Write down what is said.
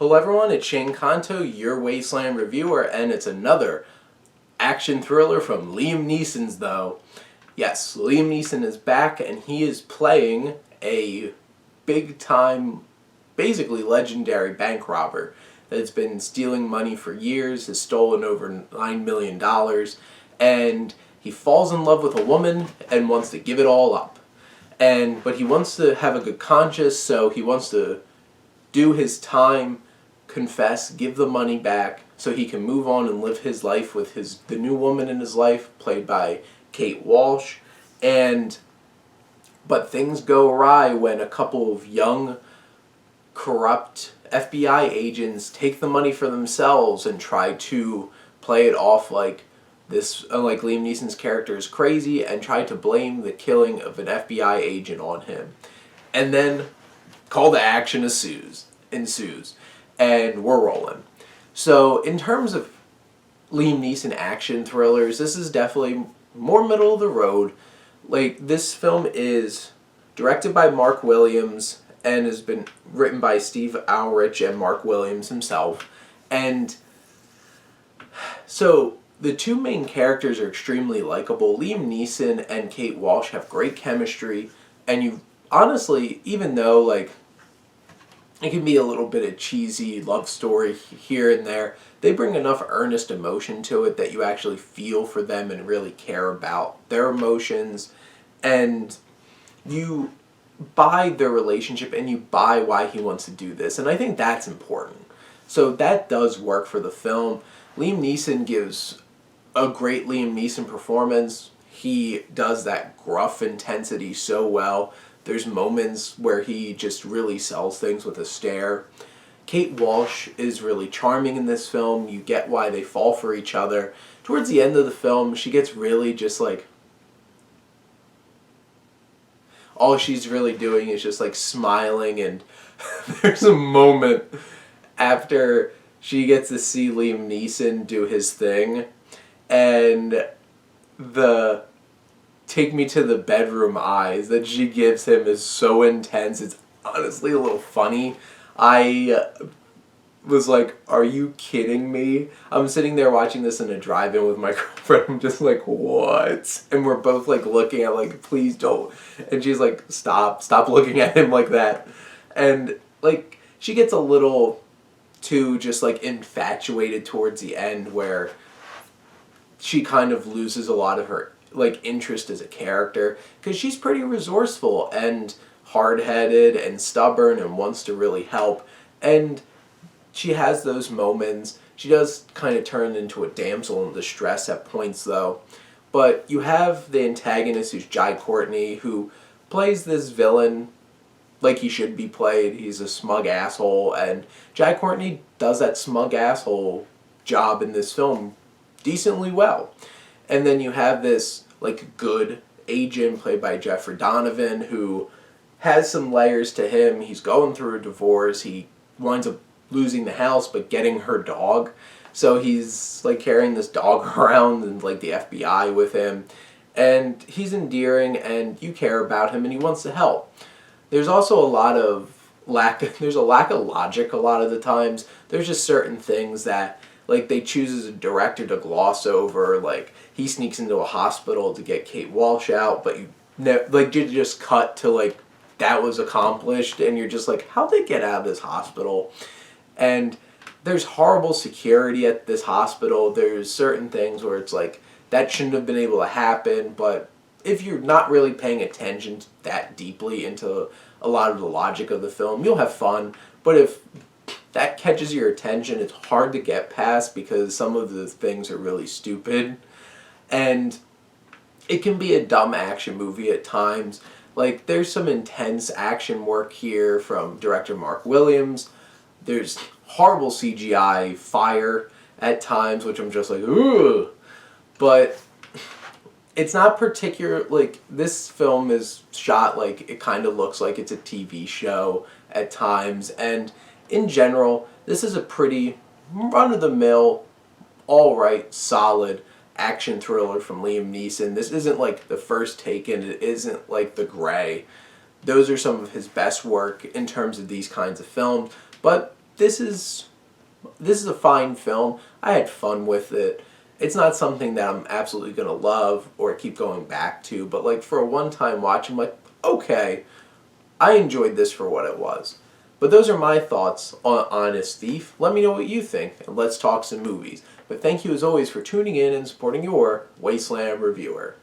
Hello everyone, it's Shane Kanto, your Wasteland reviewer, and it's another action thriller from Liam Neeson's though. Yes, Liam Neeson is back and he is playing a big time, basically legendary bank robber that's been stealing money for years, has stolen over $9 million, and he falls in love with a woman and wants to give it all up. But he wants to have a good conscience, so he wants to do his time, confess, give the money back, so he can move on and live his life with the new woman in his life, played by Kate Walsh. But things go awry when a couple of young, corrupt FBI agents take the money for themselves and try to play it off like like Liam Neeson's character is crazy and try to blame the killing of an FBI agent on him. And then call to action ensues, and we're rolling. So in terms of Liam Neeson action thrillers, this is definitely more middle of the road. Like, this film is directed by Mark Williams and has been written by Steve Ulrich and Mark Williams himself. And so the two main characters are extremely likable. Liam Neeson and Kate Walsh have great chemistry, and you honestly, even though like it can be a little bit of cheesy love story here and there, they bring enough earnest emotion to it that you actually feel for them and really care about their emotions, and you buy their relationship and you buy why he wants to do this, and I think that's important. So that does work for the film. Liam Neeson gives a great Liam Neeson performance. He does that gruff intensity so well. There's moments where he just really sells things with a stare. Kate Walsh is really charming in this film. You get why they fall for each other. Towards the end of the film, she gets really just like... all she's really doing is just like smiling, and there's a moment after she gets to see Liam Neeson do his thing, and the take me to the bedroom eyes that she gives him is so intense. It's honestly a little funny. I was like, are you kidding me? I'm sitting there watching this in a drive-in with my girlfriend. I'm just like, what? And we're both like looking at like, please don't. And she's like, stop looking at him like that. And like, she gets a little too just like infatuated towards the end, where she kind of loses a lot of her like interest as a character, because she's pretty resourceful and hard-headed and stubborn and wants to really help, and she has those moments. She does kind of turn into a damsel in distress at points though. But you have the antagonist, who's Jai Courtney, who plays this villain like he should be played. He's a smug asshole, and Jai Courtney does that smug asshole job in this film decently well. And then you have this like good agent played by Jeffrey Donovan, who has some layers to him. He's going through a divorce. He winds up losing the house but getting her dog. So he's like carrying this dog around, and like the FBI with him. And he's endearing, and you care about him, and he wants to help. There's also a lot of lack of logic a lot of the times. There's just certain things that like they choose as a director to gloss over. Like, he sneaks into a hospital to get Kate Walsh out, but you just cut to like that was accomplished, and you're just like, how'd they get out of this hospital? And there's horrible security at this hospital. There's certain things where it's like that shouldn't have been able to happen, but if you're not really paying attention that deeply into a lot of the logic of the film, you'll have fun. But if that catches your attention, it's hard to get past, because some of the things are really stupid. And it can be a dumb action movie at times. Like, there's some intense action work here from director Mark Williams. There's horrible CGI fire at times, which I'm just like, ugh. But it's not particular, like, this film is shot like it kind of looks like it's a TV show at times, and in general, this is a pretty run-of-the-mill, alright, solid action thriller from Liam Neeson. This isn't like The First Taken, it isn't like The Grey. Those are some of his best work in terms of these kinds of films, but this is a fine film. I had fun with it. It's not something that I'm absolutely gonna love or keep going back to, but like for a one-time watch, I'm like, okay, I enjoyed this for what it was. But those are my thoughts on Honest Thief. Let me know what you think, and let's talk some movies. But thank you as always for tuning in and supporting your Wasteland reviewer.